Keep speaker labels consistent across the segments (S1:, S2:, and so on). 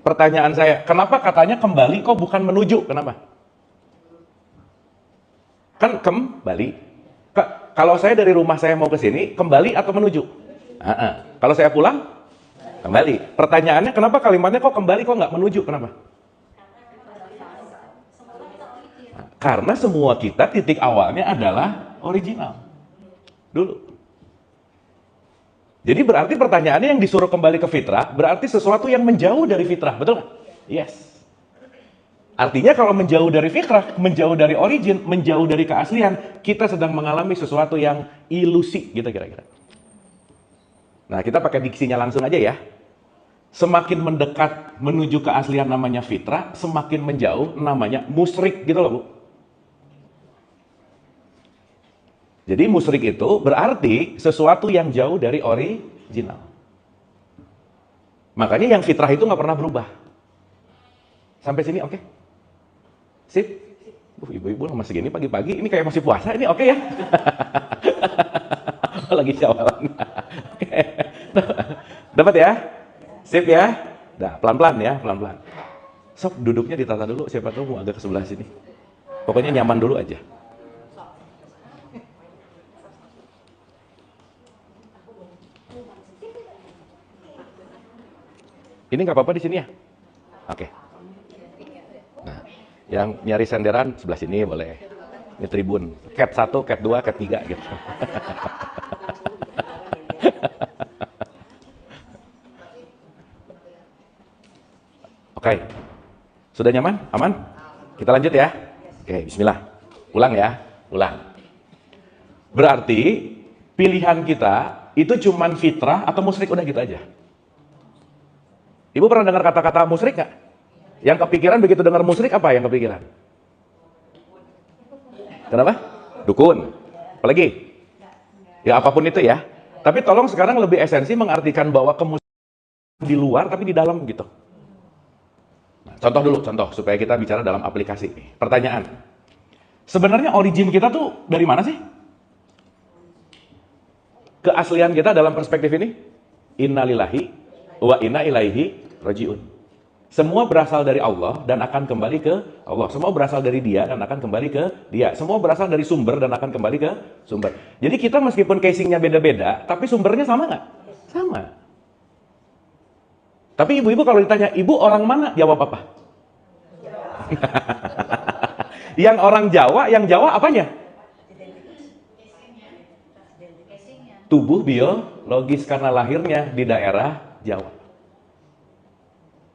S1: Pertanyaan saya, kenapa katanya kembali kok bukan menuju? Kenapa? Kan kembali. Kalau saya dari rumah saya mau ke sini, kembali atau menuju? Kalau saya pulang, kembali. Pertanyaannya, kenapa kalimatnya kok kembali kok nggak menuju? Kenapa? Karena semua kita titik awalnya adalah original. Dulu. Jadi berarti pertanyaannya yang disuruh kembali ke fitrah, berarti sesuatu yang menjauh dari fitrah, betul nggak? Yes. Artinya kalau menjauh dari fitrah, menjauh dari origin, menjauh dari keaslian, kita sedang mengalami sesuatu yang ilusi, gitu kira-kira. Nah, kita pakai diksinya langsung aja ya. Semakin mendekat menuju keaslian namanya fitrah, semakin menjauh namanya musyrik, gitu loh, Bu. Jadi musyrik itu berarti sesuatu yang jauh dari original. Makanya yang fitrah itu nggak pernah berubah. Sampai sini oke? Sip? Ibu-ibu masih segini pagi-pagi, ini kayak masih puasa, ini oke ya? Lagi syawalan. Oke. Dapat ya? Sip ya? Nah, pelan-pelan ya, pelan-pelan. Sok duduknya ditata dulu, siapa tahu mau agak ke sebelah sini. Pokoknya nyaman dulu aja. Ini nggak apa-apa di sini ya? Oke. Nah, yang nyari senderan sebelah sini boleh. Ini tribun. Cat 1, cat 2, cat 3 gitu. Oke. Sudah nyaman? Aman? Kita lanjut ya? Oke, bismillah. Ulang ya. Ulang. Berarti pilihan kita itu cuman fitrah atau musyrik, udah gitu aja. Ibu pernah dengar kata-kata musyrik nggak? Yang kepikiran begitu dengar musyrik apa yang kepikiran? Kenapa? Dukun. Apalagi? Ya apapun itu ya. Tapi tolong sekarang lebih esensi mengartikan bahwa kemusyrikan di luar tapi di dalam gitu. Nah, contoh dulu, contoh supaya kita bicara dalam aplikasi. Pertanyaan. Sebenarnya origin kita tuh dari mana sih? Keaslian kita dalam perspektif ini? Innalillahi wa inna ilaihi rajiun. Semua berasal dari Allah dan akan kembali ke Allah. Semua berasal dari Dia dan akan kembali ke Dia. Semua berasal dari sumber dan akan kembali ke sumber. Jadi kita meskipun casingnya beda-beda, tapi sumbernya sama nggak? Sama. Tapi ibu-ibu kalau ditanya, ibu orang mana? Jawab apa? Yang orang Jawa, yang Jawa apanya? Tubuh biologis karena lahirnya di daerah Jawa.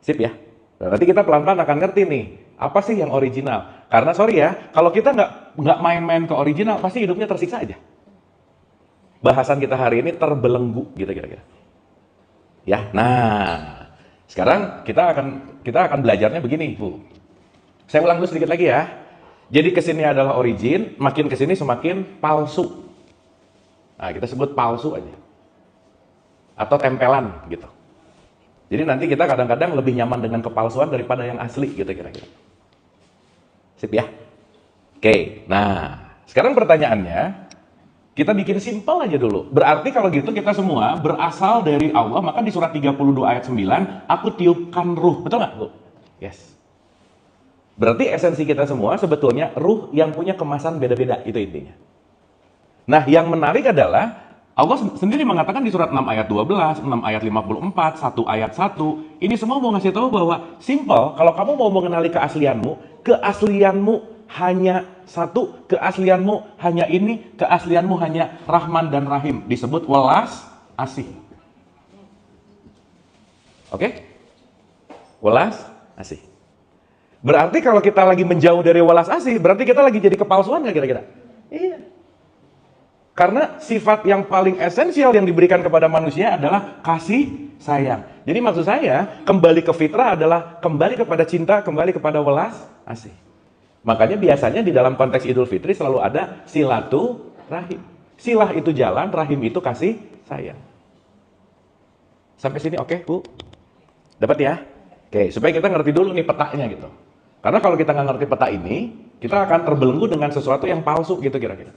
S1: Sip ya? Nah, nanti kita pelan-pelan akan ngerti nih, apa sih yang original? Karena sorry ya, kalau kita nggak main-main ke original, pasti hidupnya tersiksa aja. Bahasan kita hari ini terbelenggu gitu kira-kira. Ya, nah sekarang kita akan belajarnya begini, Bu. Saya ulang dulu sedikit lagi ya. Jadi kesini adalah origin, makin kesini semakin palsu. Nah, kita sebut palsu aja. Atau tempelan gitu. Jadi nanti kita kadang-kadang lebih nyaman dengan kepalsuan daripada yang asli gitu kira-kira. Sip ya? Oke, nah sekarang pertanyaannya, kita bikin simpel aja dulu. Berarti kalau gitu kita semua berasal dari Allah, maka di surat 32 ayat 9, aku tiupkan ruh. Betul nggak, Bu? Yes. Berarti esensi kita semua sebetulnya ruh yang punya kemasan beda-beda, itu intinya. Nah, yang menarik adalah Allah sendiri mengatakan di surat 6 ayat 12, 6 ayat 54, 1 ayat 1, ini semua mau ngasih tahu bahwa simple, kalau kamu mau mengenali keaslianmu hanya satu, keaslianmu hanya ini, keaslianmu hanya Rahman dan Rahim, disebut welas asih. Oke? Welas asih. Berarti kalau kita lagi menjauh dari welas asih, berarti kita lagi jadi kepalsuan nggak kira-kira? Iya. Karena sifat yang paling esensial yang diberikan kepada manusia adalah kasih sayang. Jadi maksud saya, kembali ke fitrah adalah kembali kepada cinta, kembali kepada welas asih. Makanya biasanya di dalam konteks Idul Fitri selalu ada silaturahim. Silah itu jalan, rahim itu kasih sayang. Sampai sini oke, Bu? Dapat ya? Oke, supaya kita ngerti dulu nih petanya gitu. Karena kalau kita nggak ngerti peta ini, kita akan terbelenggu dengan sesuatu yang palsu gitu kira-kira.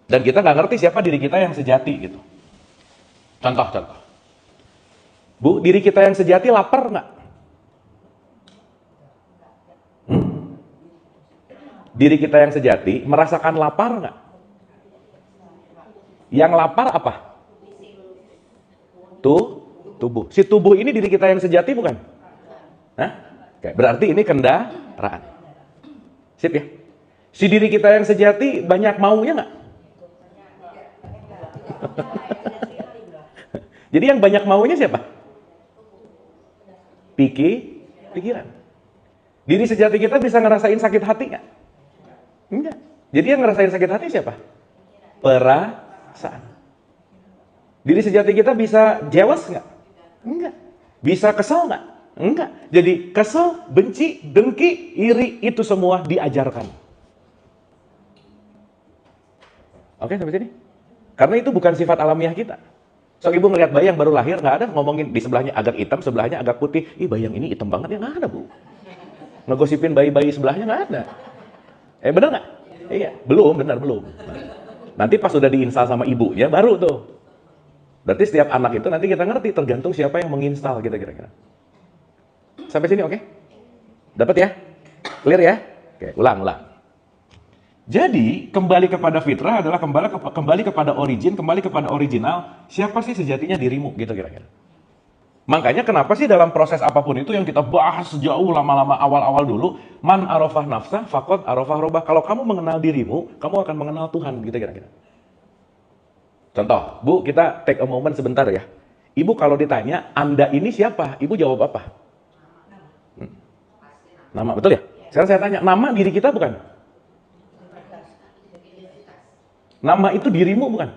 S1: Dan kita nggak ngerti siapa diri kita yang sejati gitu. Contoh. Bu, diri kita yang sejati lapar nggak? Diri kita yang sejati merasakan lapar nggak? Yang lapar apa? Tubuh. Si tubuh ini diri kita yang sejati bukan? Hah? Oke, berarti ini kendaraan. Sip ya? Si diri kita yang sejati banyak maunya nggak? Jadi yang banyak maunya siapa? Pikiran. Diri sejati kita bisa ngerasain sakit hati nggak? Enggak. Jadi yang ngerasain sakit hati siapa? Perasaan. Diri sejati kita bisa jealous nggak? Enggak. Bisa kesel nggak? Enggak. Jadi kesel, benci, dengki, iri, itu semua diajarkan. Oke, sampai sini? Karena itu bukan sifat alamiah kita. So, ibu ngelihat bayi yang baru lahir, nggak ada ngomongin di sebelahnya agak hitam, sebelahnya agak putih. Ih, bayi yang ini hitam banget, ya nggak ada, Bu. Ngegosipin bayi-bayi sebelahnya nggak ada. Bener nggak? Iya, belum. Nanti pas udah diinstal sama ibunya, baru tuh. Berarti setiap anak itu nanti kita ngerti, tergantung siapa yang menginstal kita kira-kira. Sampai sini oke? Dapat ya? Clear ya? Oke, ulang. Jadi, kembali kepada fitrah adalah kembali kepada origin, kembali kepada original. Siapa sih sejatinya dirimu? Gitu kira-kira. Makanya kenapa sih dalam proses apapun itu yang kita bahas jauh lama-lama awal-awal dulu, man arafah nafsah faqad arafah robbah. Kalau kamu mengenal dirimu, kamu akan mengenal Tuhan, gitu kira-kira. Contoh, Bu, kita take a moment sebentar ya. Ibu kalau ditanya, Anda ini siapa? Ibu jawab apa? Nama, betul ya? Sekarang saya tanya, nama diri kita bukan? Nama itu dirimu bukan?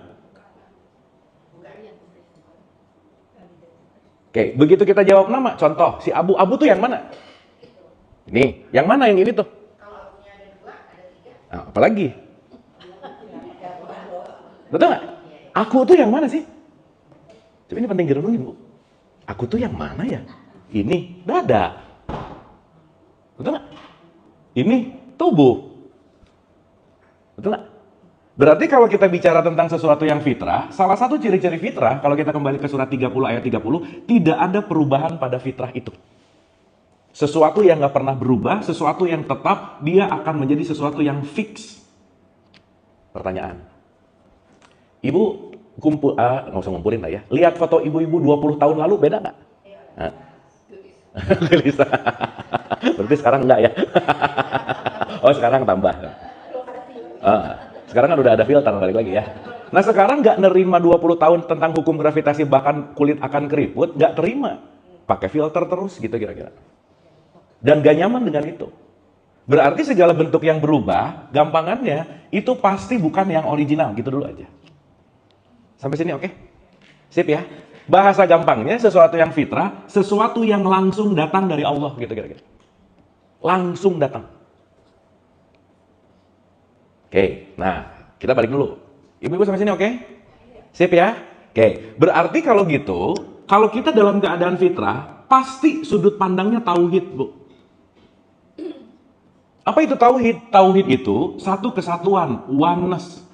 S1: Oke, begitu kita jawab nama, contoh, si Abu tuh yang mana? Ini, yang mana yang ini tuh? Nah, apalagi? Betul nggak? Aku tuh yang mana sih? Coba ini penting direnungin, Bu. Aku tuh yang mana ya? Ini dada. Betul nggak? Ini tubuh. Betul nggak? Berarti kalau kita bicara tentang sesuatu yang fitrah, salah satu ciri-ciri fitrah, kalau kita kembali ke surat 30 ayat 30, tidak ada perubahan pada fitrah itu. Sesuatu yang nggak pernah berubah, sesuatu yang tetap, dia akan menjadi sesuatu yang fix. Pertanyaan. Ibu kumpul, nggak usah ngumpulin lah ya. Lihat foto ibu-ibu 20 tahun lalu, beda nggak? Gelisah. Berarti sekarang enggak ya? Oh, sekarang tambah. Sekarang kan udah ada filter, balik lagi ya. Nah, sekarang nggak nerima 20 tahun tentang hukum gravitasi, bahkan kulit akan keriput, nggak terima. Pakai filter terus gitu kira-kira. Dan gak nyaman dengan itu. Berarti segala bentuk yang berubah, gampangannya, itu pasti bukan yang original, gitu dulu aja. Sampai sini oke? Sip ya? Bahasa gampangnya, sesuatu yang fitrah, sesuatu yang langsung datang dari Allah, gitu kira-kira. Langsung datang. Oke, nah kita balik dulu. Ibu-ibu sampai sini oke? Sip ya? Oke, berarti kalau gitu, kalau kita dalam keadaan fitrah, pasti sudut pandangnya tauhid, Bu. Apa itu tauhid? Tauhid itu satu kesatuan, oneness.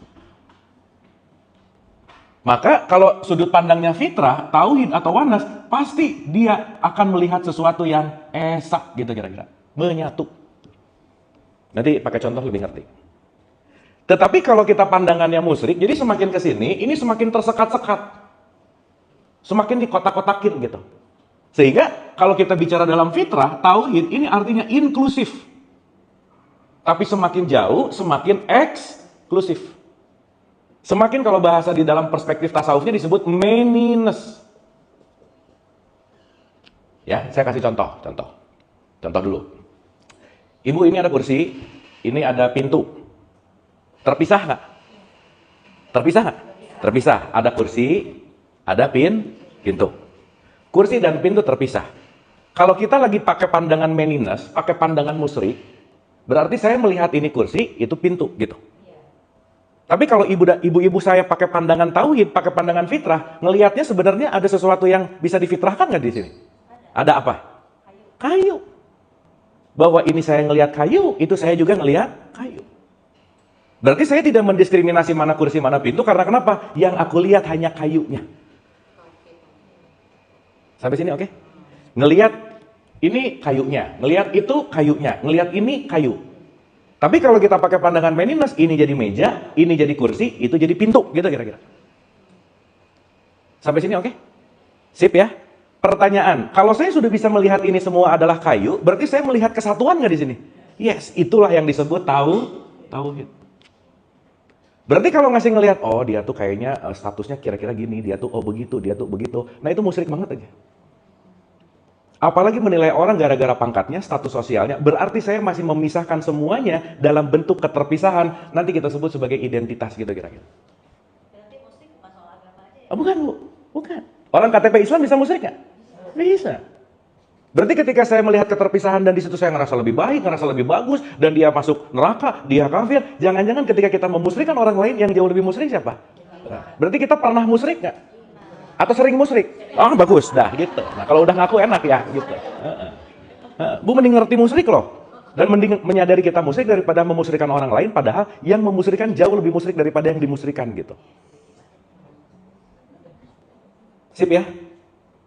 S1: Maka kalau sudut pandangnya fitrah, tauhid atau oneness, pasti dia akan melihat sesuatu yang esak gitu kira-kira. Menyatu. Nanti pakai contoh lebih ngerti. Tetapi kalau kita pandangannya musyrik, jadi semakin ke sini, ini semakin tersekat-sekat. Semakin dikotak-kotakin gitu. Sehingga kalau kita bicara dalam fitrah, tauhid ini artinya inklusif. Tapi semakin jauh, semakin eksklusif. Semakin kalau bahasa di dalam perspektif tasawufnya disebut manyness. Ya, saya kasih contoh. Contoh dulu. Ibu, ini ada kursi, ini ada pintu. Terpisah nggak? Terpisah. Ada kursi, ada pintu. Kursi dan pintu terpisah. Kalau kita lagi pakai pandangan manyness, pakai pandangan musyrik, berarti saya melihat ini kursi, itu pintu gitu. Tapi kalau ibu-ibu saya pakai pandangan tauhid, pakai pandangan fitrah, ngelihatnya sebenarnya ada sesuatu yang bisa difitrahkan nggak di sini? Ada apa? Kayu. Bahwa ini saya ngelihat kayu, itu saya juga ngelihat kayu. Berarti saya tidak mendiskriminasi mana kursi, mana pintu, karena kenapa? Yang aku lihat hanya kayunya. Sampai sini oke? Ngelihat ini kayunya, ngelihat itu kayunya, ngelihat ini kayu. Tapi kalau kita pakai pandangan Meninus, ini jadi meja, ini jadi kursi, itu jadi pintu, gitu kira-kira. Sampai sini oke? Sip ya? Pertanyaan, kalau saya sudah bisa melihat ini semua adalah kayu, berarti saya melihat kesatuan nggak di sini? Yes, itulah yang disebut tauhid. Berarti kalau ngasih ngelihat, oh dia tuh kayaknya statusnya kira-kira gini, dia tuh oh begitu, dia tuh begitu. Nah itu musyrik banget aja. Apalagi menilai orang gara-gara pangkatnya, status sosialnya, berarti saya masih memisahkan semuanya dalam bentuk keterpisahan. Nanti kita sebut sebagai identitas gitu kira-kira.
S2: Berarti musik masalah agama aja ya?
S1: Oh, bukan Bu, bukan. Orang KTP Islam bisa musyrik nggak? Bisa. Berarti ketika saya melihat keterpisahan dan di situ saya ngerasa lebih baik, ngerasa lebih bagus, dan dia masuk neraka, dia kafir, jangan-jangan ketika kita memusyrikkan orang lain yang jauh lebih musyrik siapa? Berarti kita pernah musyrik nggak? Atau sering musyrik? Oh bagus, dah gitu. Nah kalau udah ngaku enak ya, gitu. Bu mending ngerti musyrik loh. Dan mending menyadari kita musyrik daripada memusyrikkan orang lain, padahal yang memusyrikkan jauh lebih musyrik daripada yang dimusyrikkan gitu. Sip ya?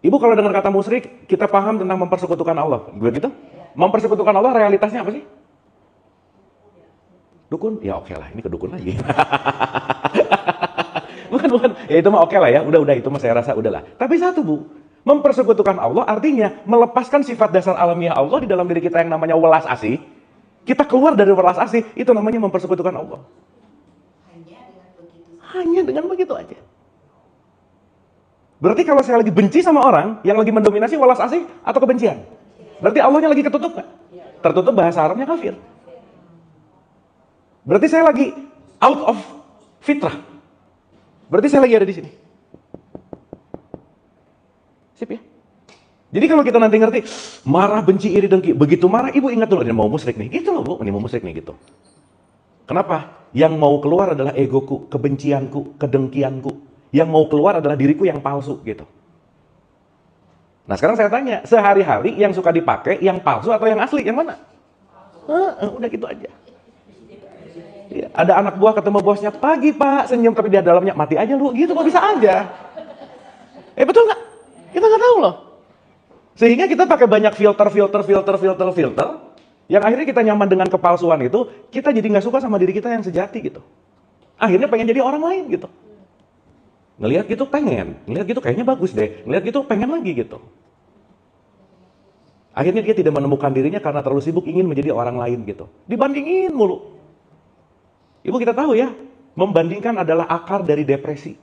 S1: Ibu kalau dengar kata musyrik, kita paham tentang mempersekutukan Allah. Begitu? Mempersekutukan Allah realitasnya apa sih? Dukun? Ya oke lah, ini ke dukun lagi. bukan. Ya itu mah oke lah ya, udah itu mah saya rasa udahlah. Tapi satu Bu, mempersekutukan Allah artinya melepaskan sifat dasar alamiah Allah di dalam diri kita yang namanya welas asih. Kita keluar dari welas asih, itu namanya mempersekutukan Allah. Hanya dengan begitu aja. Berarti kalau saya lagi benci sama orang, yang lagi mendominasi welas asih atau kebencian? Berarti Allahnya lagi ketutup nggak? Tertutup, bahasa Arabnya kafir. Berarti saya lagi out of fitrah. Berarti saya lagi ada di sini. Sip ya? Jadi kalau kita nanti ngerti, marah, benci, iri, dengki, begitu marah, ibu ingat dulu, dia mau musyrik nih. Gitu loh Bu, ini mau musyrik nih gitu. Kenapa? Yang mau keluar adalah egoku, kebencianku, kedengkianku. Yang mau keluar adalah diriku yang palsu gitu. Nah sekarang saya tanya, sehari-hari yang suka dipakai yang palsu atau yang asli? Yang mana? Udah gitu aja. Ya, ada anak buah ketemu bosnya, pagi Pak, senyum tapi di dalamnya mati aja lu, gitu kok bisa aja? Betul nggak? Kita nggak tahu loh. Sehingga kita pakai banyak filter, yang akhirnya kita nyaman dengan kepalsuan itu, kita jadi nggak suka sama diri kita yang sejati gitu. Akhirnya pengen jadi orang lain gitu. Ngelihat gitu pengen, ngelihat gitu kayaknya bagus deh, ngelihat gitu pengen lagi gitu. Akhirnya dia tidak menemukan dirinya karena terlalu sibuk ingin menjadi orang lain gitu. Dibandingin mulu. Ibu kita tahu ya, membandingkan adalah akar dari depresi.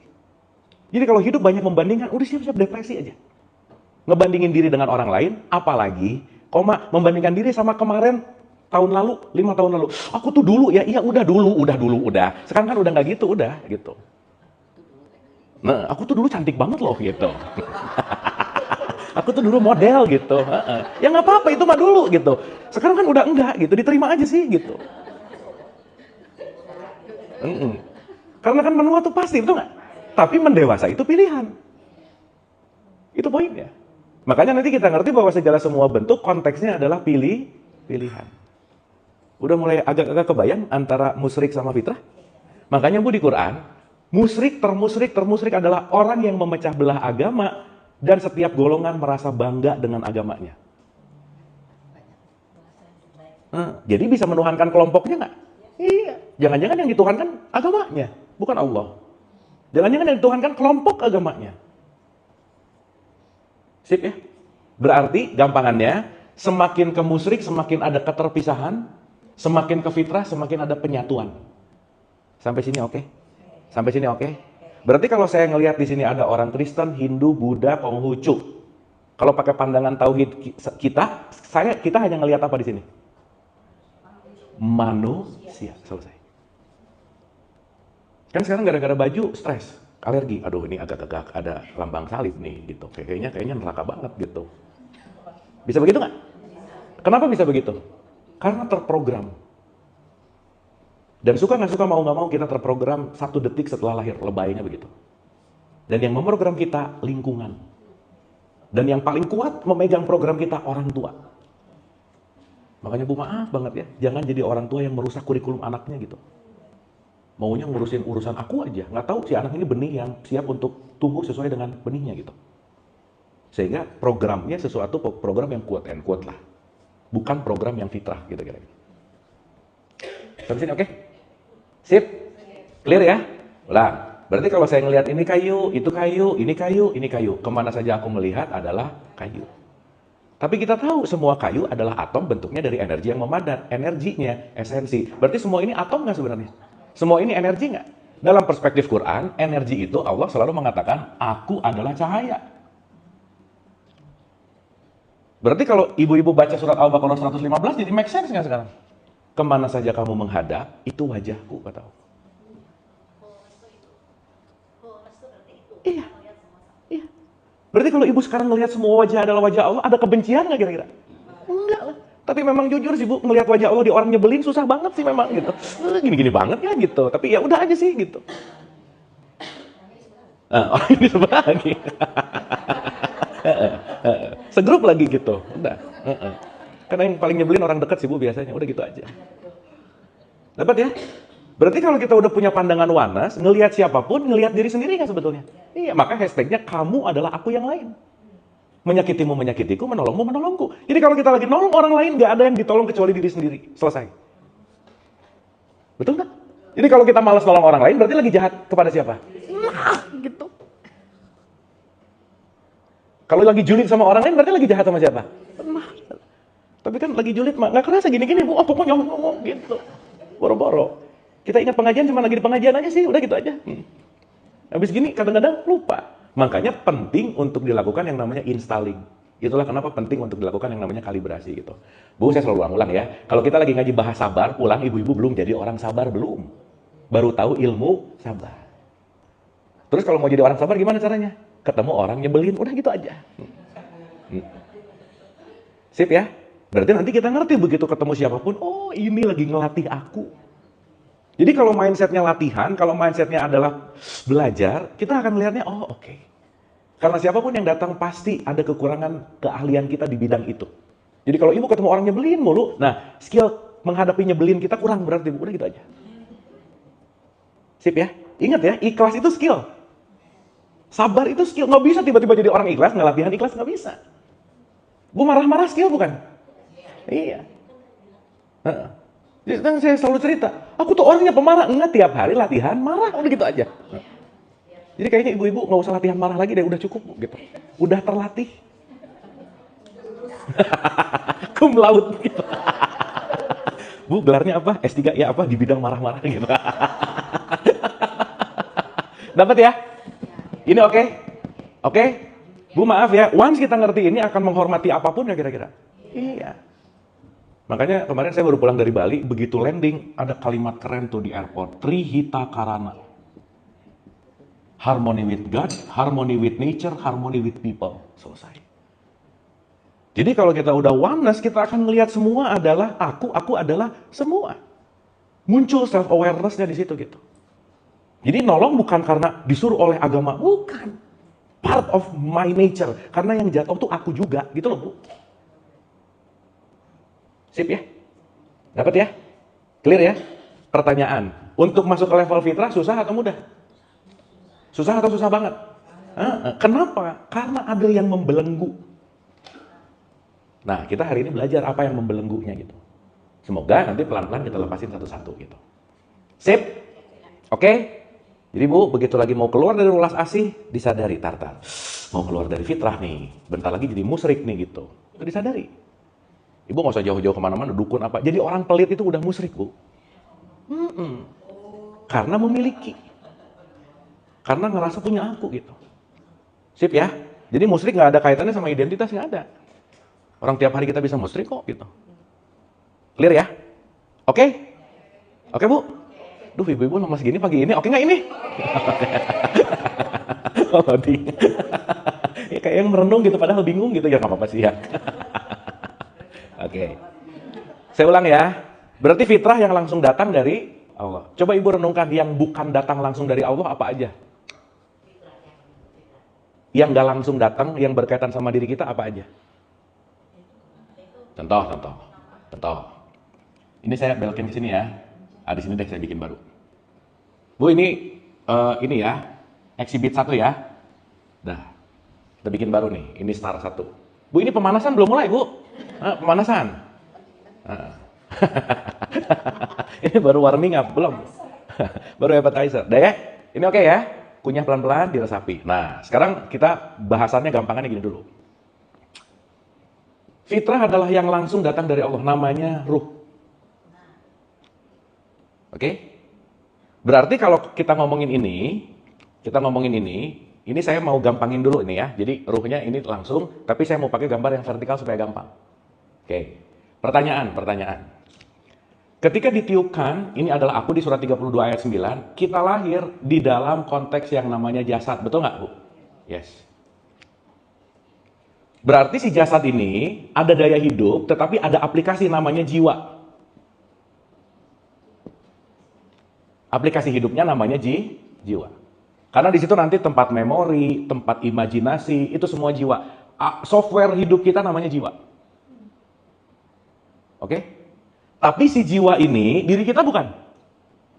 S1: Jadi kalau hidup banyak membandingkan, udah siap-siap depresi aja. Ngebandingin diri dengan orang lain, apalagi, membandingkan diri sama kemarin, tahun lalu, 5 tahun lalu. Aku tuh dulu ya, iya udah dulu. Sekarang kan udah nggak gitu, udah gitu. Nah, aku tuh dulu cantik banget loh gitu. Aku tuh dulu model gitu. Ya nggak apa-apa, itu mah dulu gitu. Sekarang kan udah enggak gitu, diterima aja sih gitu. Karena kan menua tuh pasti, betul nggak? Tapi mendewasa itu pilihan. Itu poinnya. Makanya nanti kita ngerti bahwa segala semua bentuk konteksnya adalah pilihan. Udah mulai agak-agak kebayang antara musyrik sama fitrah? Makanya Bu di Quran, musyrik adalah orang yang memecah belah agama dan setiap golongan merasa bangga dengan agamanya. Jadi bisa menuhankan kelompoknya nggak? Iya. Jangan-jangan yang dituhankan agamanya, bukan Allah. Jangan-jangan yang dituhankan kelompok agamanya. Sip ya? Berarti gampangannya, semakin ke musyrik semakin ada keterpisahan, semakin ke fitrah semakin ada penyatuan. Sampai sini oke? Sampai sini oke? Berarti kalau saya ngelihat di sini ada orang Kristen, Hindu, Buddha, Konghucu. Kalau pakai pandangan tauhid kita hanya ngelihat apa di sini? Manusia, selesai. Kan sekarang gara-gara baju stres, alergi. Aduh ini agak-agak ada lambang salib nih gitu. Kayaknya neraka banget gitu. Bisa begitu nggak? Kenapa bisa begitu? Karena terprogram. Dan suka nggak suka, mau nggak mau kita terprogram 1 detik setelah lahir, lebaynya begitu. Dan yang memprogram kita lingkungan. Dan yang paling kuat memegang program kita orang tua. Makanya Bu maaf banget ya, jangan jadi orang tua yang merusak kurikulum anaknya gitu. Maunya ngurusin urusan aku aja, nggak tahu si anak ini benih yang siap untuk tumbuh sesuai dengan benihnya gitu. Sehingga programnya sesuatu program yang quote and quote lah. Bukan program yang fitrah gitu kira-kira. Sampai sini oke? Sip? Clear ya? Ulang. Berarti kalau saya ngelihat ini kayu, itu kayu, ini kayu, ini kayu. Kemana saja aku melihat adalah kayu. Tapi kita tahu semua kayu adalah atom bentuknya dari energi yang memadat. Energinya, esensi. Berarti semua ini atom nggak sebenarnya? Semua ini energi nggak? Dalam perspektif Quran, energi itu Allah selalu mengatakan, aku adalah cahaya. Berarti kalau ibu-ibu baca surat Al-Baqarah 115, jadi make sense nggak sekarang? Kemana saja kamu menghadap, itu wajahku, kata Allah. Iya. Iya. Berarti kalau ibu sekarang ngelihat semua wajah adalah wajah Allah, ada kebencian nggak kira-kira? Enggak lah. Tapi memang jujur sih Bu, ngelihat wajah Allah di orang nyebelin susah banget sih memang gitu. Gini-gini banget ya gitu. Tapi ya udah aja sih gitu. Orang ini sebelah lagi. Segrup lagi gitu. Udah. Karena yang paling nyebelin orang dekat sih Bu biasanya. Udah gitu aja. Dapat ya? Berarti kalau kita udah punya pandangan wanas, ngelihat siapapun, ngelihat diri sendiri nggak sebetulnya? Iya, maka hashtagnya kamu adalah aku yang lain. Menyakitimu menyakitiku, menolongmu menolongku. Jadi kalau kita lagi nolong orang lain, nggak ada yang ditolong kecuali diri sendiri. Selesai. Betul nggak? Jadi kalau kita malas nolong orang lain, berarti lagi jahat kepada siapa? Nah, gitu. Kalau lagi julid sama orang lain, berarti lagi jahat sama siapa? Nah. Tapi kan lagi julid, nggak kerasa gini-gini, Bu. Pokoknya ngomong gitu. Boro-boro. Kita ingat pengajian cuma lagi di pengajian aja sih, udah gitu aja. Habis gini kadang-kadang lupa. Makanya penting untuk dilakukan yang namanya installing. Itulah kenapa penting untuk dilakukan yang namanya kalibrasi gitu. Bu, saya selalu ulang-ulang ya. Kalau kita lagi ngaji bahas sabar, pulang ibu-ibu belum jadi orang sabar, belum. Baru tahu ilmu sabar. Terus kalau mau jadi orang sabar gimana caranya? Ketemu orang nyebelin, udah gitu aja. Sip ya? Berarti nanti kita ngerti begitu ketemu siapapun, oh ini lagi ngelatih aku. Jadi kalau mindsetnya latihan, kalau mindsetnya adalah belajar, kita akan melihatnya, oh oke. Karena siapapun yang datang pasti ada kekurangan keahlian kita di bidang itu. Jadi kalau ibu ketemu orang nyebelin mulu, nah skill menghadapi nyebelin kita kurang berarti, udah gitu aja. Sip ya? Ingat ya, ikhlas itu skill. Sabar itu skill, nggak bisa tiba-tiba jadi orang ikhlas, nggak latihan ikhlas, nggak bisa. Bu marah-marah skill bukan? Iya. Jadi saya selalu cerita, aku tuh orangnya pemarah, enggak tiap hari latihan marah, udah gitu aja. Jadi kayaknya ibu-ibu nggak usah latihan marah lagi deh, udah cukup gitu. Udah terlatih. Cum laude gitu. Bu, gelarnya apa? S3 ya apa? Di bidang marah-marah gitu. Dapat ya? Ini oke? Oke? Bu maaf ya, once kita ngerti ini akan menghormati apapun ya kira-kira? Iya. Makanya kemarin saya baru pulang dari Bali, begitu landing, ada kalimat keren tuh di airport, Trihita Karana. Harmony with God, harmony with nature, harmony with people. Selesai. Jadi kalau kita udah oneness, kita akan melihat semua adalah aku adalah semua. Muncul self-awareness-nya di situ gitu. Jadi nolong bukan karena disuruh oleh agama, bukan. Part of my nature. Karena yang jatuh tuh aku juga, gitu loh Bu. Sip ya? Dapat ya? Clear ya? Pertanyaan, untuk masuk ke level fitrah susah atau mudah? Susah atau susah banget? Kenapa? Karena ada yang membelenggu. Nah, kita hari ini belajar apa yang membelenggunya gitu. Semoga nanti pelan-pelan kita lepasin satu-satu gitu. Sip? Oke? Jadi Bu, begitu lagi mau keluar dari ulas asih, disadari tartar. Mau keluar dari fitrah nih, bentar lagi jadi musyrik nih gitu. Itu disadari. Ibu nggak usah jauh-jauh kemana-mana, dukun apa. Jadi orang pelit itu udah musyrik, Bu. Karena memiliki. Karena ngerasa punya aku gitu. Sip ya? Jadi musyrik nggak ada kaitannya sama identitas, nggak ada. Orang tiap hari kita bisa musyrik kok gitu. Clear ya? Oke? Oke Bu? Duh ibu-ibu lemas gini pagi ini, oke nggak ini? Ya, kayak yang merenung gitu, padahal bingung gitu. Ya nggak apa-apa sih ya. Oke. Saya ulang ya. Berarti fitrah yang langsung datang dari Allah. Coba ibu renungkan yang bukan datang langsung dari Allah apa aja? Yang nggak langsung datang, yang berkaitan sama diri kita apa aja? Contoh. Ini saya belokin ke sini ya. Di sini deh saya bikin baru. Bu ini ya, exhibit 1 ya. Nah, kita bikin baru nih. Ini star 1. Bu ini pemanasan belum mulai Bu? Pemanasan. Ini baru warming up, belum? Baru appetizer. Udah ya? Ini oke ya? Kunyah pelan-pelan, diresapi. Nah, sekarang kita bahasannya gampangannya gini dulu. Fitrah adalah yang langsung datang dari Allah, namanya ruh. Oke? Berarti kalau kita ngomongin ini saya mau gampangin dulu ini ya. Jadi ruhnya ini langsung, tapi saya mau pakai gambar yang vertikal supaya gampang. Oke. Pertanyaan. Ketika ditiupkan, ini adalah aku di surat 32 ayat 9, kita lahir di dalam konteks yang namanya jasad. Betul nggak, Bu? Yes. Berarti si jasad ini ada daya hidup, tetapi ada aplikasi namanya jiwa. Aplikasi hidupnya namanya jiwa. Karena di situ nanti tempat memori, tempat imajinasi, itu semua jiwa. Software hidup kita namanya jiwa. Oke? Tapi si jiwa ini diri kita bukan.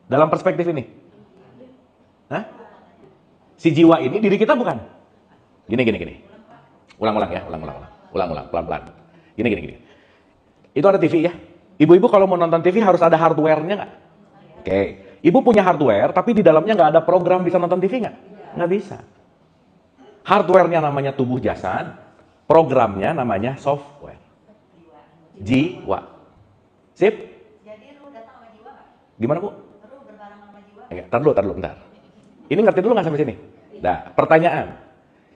S1: Dalam perspektif ini. Hah? Si jiwa ini diri kita bukan. Gini. Ulang ya, ulang pelan-pelan. Gini. Itu ada TV ya. Ibu-ibu kalau mau nonton TV harus ada hardware-nya nggak? Oke. Ibu punya hardware, tapi di dalamnya nggak ada program bisa nonton TV nggak? Nggak bisa. Hardware-nya namanya tubuh jasad, programnya namanya software. Jiwa. Sip?
S2: Jadi ruh datang sama jiwa nggak?
S1: Gimana, Bu?
S2: Ruh berbareng sama jiwa.
S1: Tar dulu, bentar. Ini ngerti dulu nggak sampai sini? Nah, pertanyaan.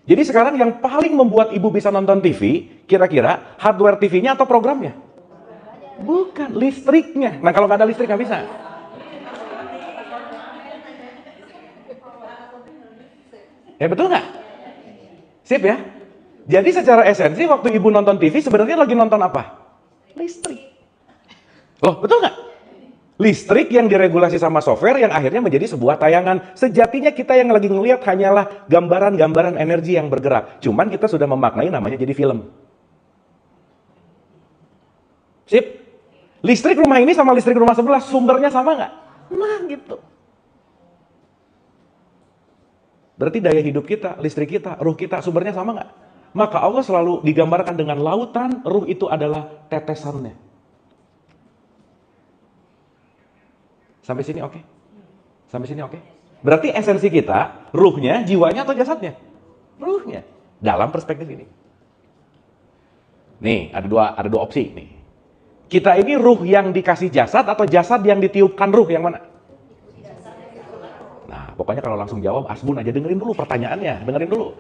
S1: Jadi sekarang yang paling membuat ibu bisa nonton TV, kira-kira hardware TV-nya atau programnya? Bukan, listriknya. Nah, kalau nggak ada listrik nggak bisa. Ya betul nggak? Sip ya? Jadi secara esensi waktu ibu nonton TV sebenarnya lagi nonton apa? Listrik. Loh, betul nggak? Listrik yang diregulasi sama software yang akhirnya menjadi sebuah tayangan. Sejatinya kita yang lagi ngelihat hanyalah gambaran-gambaran energi yang bergerak. Cuman kita sudah memaknai namanya jadi film. Sip? Listrik rumah ini sama listrik rumah sebelah sumbernya sama nggak? Nah gitu. Berarti daya hidup kita, listrik kita, ruh kita, sumbernya sama nggak? Maka Allah selalu digambarkan dengan lautan, ruh itu adalah tetesannya. Sampai sini oke? Sampai sini oke? Berarti esensi kita, ruhnya, jiwanya atau jasadnya? Ruhnya. Dalam perspektif ini. Nih, ada dua opsi nih. Kita ini ruh yang dikasih jasad atau jasad yang ditiupkan ruh, yang mana? Nah, pokoknya kalau langsung jawab, asbun aja, dengerin dulu pertanyaannya, dengerin dulu.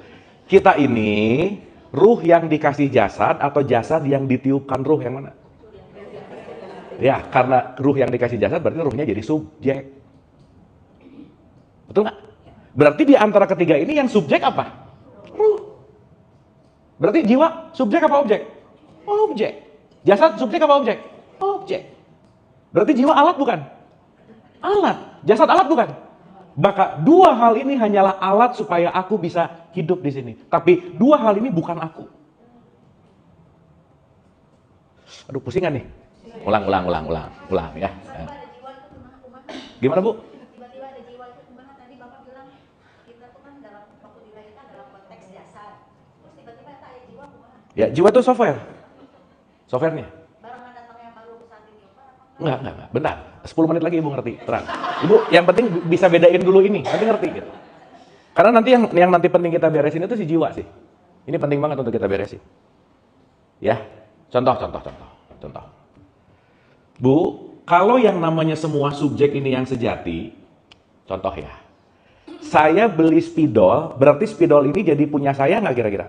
S1: Kita ini ruh yang dikasih jasad atau jasad yang ditiupkan ruh, yang mana? Ya, karena ruh yang dikasih jasad berarti ruhnya jadi subjek. Betul nggak? Berarti di antara ketiga ini yang subjek apa? Ruh. Berarti jiwa subjek apa objek? Objek. Jasad subjek apa objek? Objek. Berarti jiwa alat bukan? Alat. Jasad alat bukan? Maka dua hal ini hanyalah alat supaya aku bisa hidup di sini. Tapi dua hal ini bukan aku. Aduh, pusingan nih. Ulang ya. Gimana, Bu?
S2: Tiba-tiba ada jiwa itu gimana? Tadi Bapak bilang kita tuh kan dalam waktu dilahirkan dalam konteks jasad. Terus tiba-tiba ada jiwa gimana?
S1: Ya, jiwa itu software. Softwarenya.
S2: Barengan datangnya baru saat ini apa?
S1: Enggak. Bentar. 10 menit lagi Ibu ngerti. Terang. Ibu, yang penting bisa bedain dulu ini. Nanti ngerti gitu. Karena nanti yang nanti penting kita beresin itu si jiwa sih. Ini penting banget untuk kita beresin. Ya. Contoh. Bu, kalau yang namanya semua subjek ini yang sejati, contoh ya. Saya beli spidol, berarti spidol ini jadi punya saya nggak kira-kira?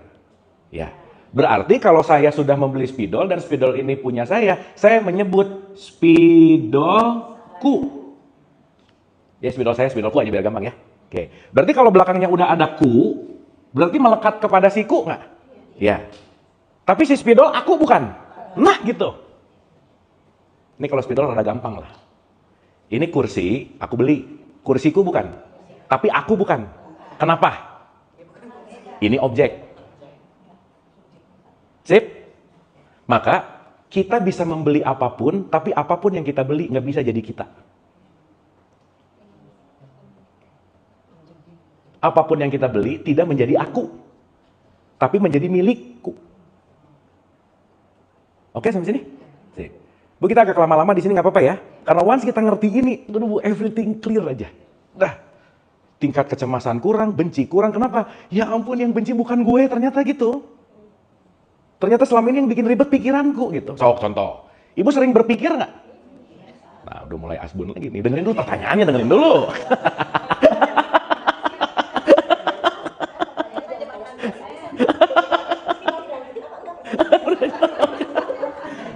S1: Ya. Berarti kalau saya sudah membeli spidol dan spidol ini punya saya menyebut spidolku. Ya spidol saya, spidolku aja biar gampang ya. Oke. Berarti kalau belakangnya udah ada ku, berarti melekat kepada si ku nggak? Ya. Tapi si spidol aku bukan. Nah gitu. Ini kalau spidol rada gampang lah. Ini kursi, aku beli. Kursiku bukan. Tapi aku bukan. Kenapa? Ini objek. Sip? Maka kita bisa membeli apapun, tapi apapun yang kita beli nggak bisa jadi kita. Apapun yang kita beli tidak menjadi aku, tapi menjadi milikku. Oke, sampai sini? Sip. Bu, kita agak lama-lama di sini nggak apa-apa ya. Karena once kita ngerti ini, Bu, everything clear aja. Dah. Tingkat kecemasan kurang, benci kurang. Kenapa? Ya ampun, yang benci bukan gue, ternyata gitu. Ternyata selama ini yang bikin ribet pikiranku gitu. So, contoh. Ibu sering berpikir nggak? Nah, udah mulai asbun lagi nih. Dengerin dulu pertanyaannya, dengerin dulu.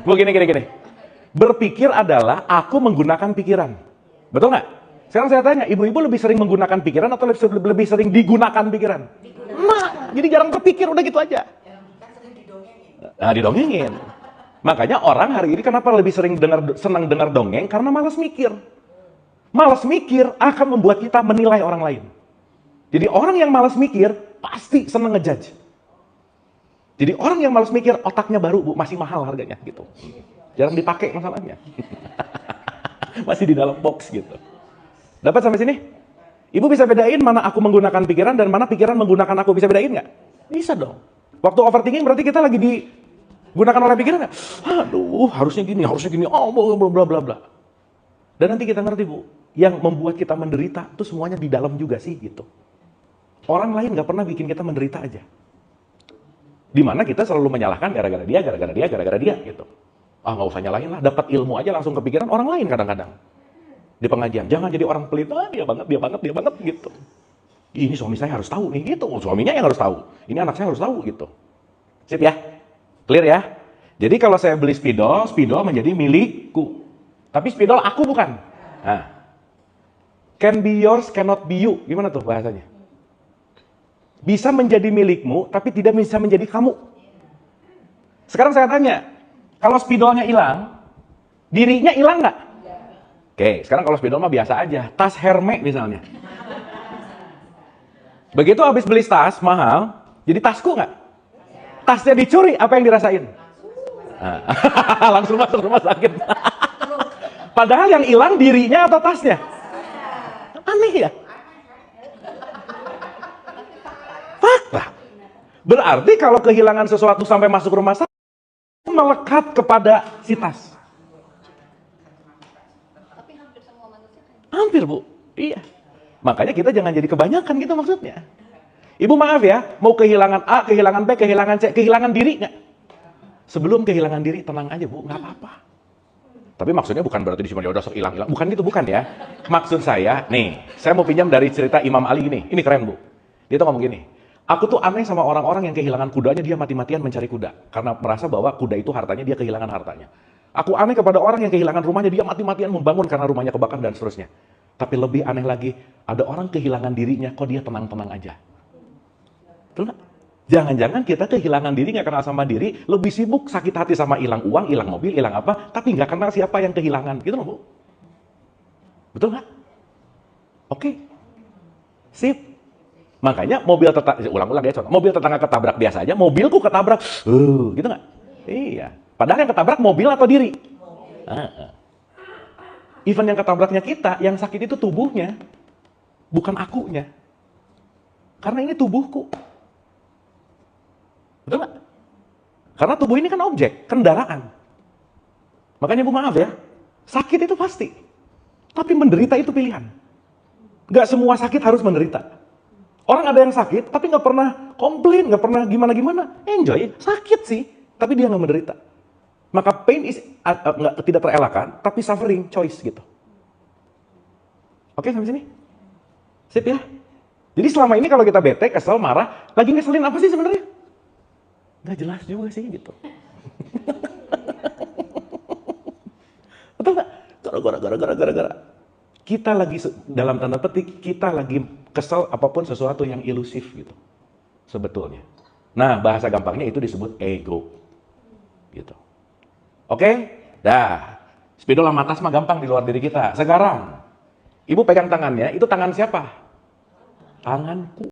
S1: Bu, gini. Berpikir adalah aku menggunakan pikiran. Betul nggak? Sekarang saya tanya, ibu-ibu lebih sering menggunakan pikiran atau lebih sering digunakan pikiran? Nah, jadi jarang berpikir, udah gitu aja. Nah, didongengin. Makanya orang hari ini kenapa lebih sering senang dengar dongeng? Karena malas mikir. Malas mikir akan membuat kita menilai orang lain. Jadi orang yang malas mikir pasti senang ngejudge. Jadi orang yang malas mikir otaknya baru, Bu, masih mahal harganya gitu. Jarang dipakai masalahnya. Masih di dalam box gitu. Dapat sampai sini? Ibu bisa bedain mana aku menggunakan pikiran dan mana pikiran menggunakan aku. Bisa bedain nggak? Bisa dong. Waktu overthinking berarti kita lagi digunakan oleh pikiran nggak? Aduh, harusnya gini, oh bla bla bla. Dan nanti kita ngerti, Bu, yang membuat kita menderita itu semuanya di dalam juga sih gitu. Orang lain nggak pernah bikin kita menderita aja. Dimana kita selalu menyalahkan gara-gara dia gitu. Ah, nggak usah nyalahin lah, dapat ilmu aja langsung kepikiran orang lain kadang-kadang. Di pengajian, jangan jadi orang pelit, dia banget gitu. Ini suami saya harus tahu nih gitu, suaminya yang harus tahu. Ini anak saya harus tahu gitu. Sip ya? Clear ya? Jadi kalau saya beli spidol menjadi milikku. Tapi spidol aku bukan. Nah. Can be yours, cannot be you. Gimana tuh bahasanya? Bisa menjadi milikmu, tapi tidak bisa menjadi kamu. Sekarang saya tanya, kalau spidolnya hilang, dirinya hilang nggak? Oke, sekarang kalau spidol mah biasa aja. Tas Hermes misalnya. Begitu habis beli tas mahal, jadi tasku nggak? Tasnya dicuri, apa yang dirasain? Langsung masuk rumah sakit. Padahal yang hilang dirinya atau tasnya? Aneh ya? Fakta. Berarti kalau kehilangan sesuatu sampai masuk rumah sakit, melekat kepada si tas.
S2: Tapi hampir semua manusia kan.
S1: Hampir, Bu. Iya. Makanya kita jangan jadi kebanyakan gitu maksudnya. Ibu maaf ya, mau kehilangan A, kehilangan B, kehilangan C, kehilangan diri nggak? Sebelum kehilangan diri, tenang aja, Bu, nggak apa-apa. Tapi maksudnya bukan berarti di sini udah hilang-hilang. Bukan gitu, bukan ya. Maksud saya, nih, saya mau pinjam dari cerita Imam Ali ini. Ini keren, Bu. Dia tuh ngomong gini, aku tuh aneh sama orang-orang yang kehilangan kudanya, dia mati-matian mencari kuda. Karena merasa bahwa kuda itu hartanya, dia kehilangan hartanya. Aku aneh kepada orang yang kehilangan rumahnya, dia mati-matian membangun karena rumahnya kebakar dan seterusnya. Tapi lebih aneh lagi, ada orang kehilangan dirinya, kok dia tenang-tenang aja. Betul nggak? Jangan-jangan kita kehilangan diri, nggak kenal sama diri, lebih sibuk sakit hati sama hilang uang, hilang mobil, hilang apa, tapi nggak kenal siapa yang kehilangan. Gitu loh, Bu. Betul nggak? Oke. Sip. Makanya mobil ulang-ulang ya, contoh. Mobil tetangga ketabrak biasa aja, mobilku ketabrak, gitu nggak? Iya. Padahal yang ketabrak mobil atau diri? Even yang ketabraknya kita, yang sakit itu tubuhnya, bukan akunya. Karena ini tubuhku. Betul nggak? Karena tubuh ini kan objek, kendaraan. Makanya Bu maaf ya, sakit itu pasti. Tapi menderita itu pilihan. Nggak semua sakit harus menderita. Orang ada yang sakit, tapi nggak pernah komplain, nggak pernah gimana-gimana. Enjoy, sakit sih, tapi dia nggak menderita. Maka pain is tidak terelakkan, tapi suffering choice gitu. Oke, sampai sini? Sip ya? Jadi selama ini kalau kita bete, kesel, marah, lagi ngeselin apa sih sebenarnya? Nggak jelas juga sih gitu. Betul nggak? Gara-gara. Kita lagi, dalam tanda petik, kita lagi kesel apapun sesuatu yang ilusif gitu. Sebetulnya. Nah, bahasa gampangnya itu disebut ego. Gitu. Oke? Dah. Spidol sama tas mah gampang di luar diri kita. Sekarang, Ibu pegang tangannya, itu tangan siapa? Tanganku.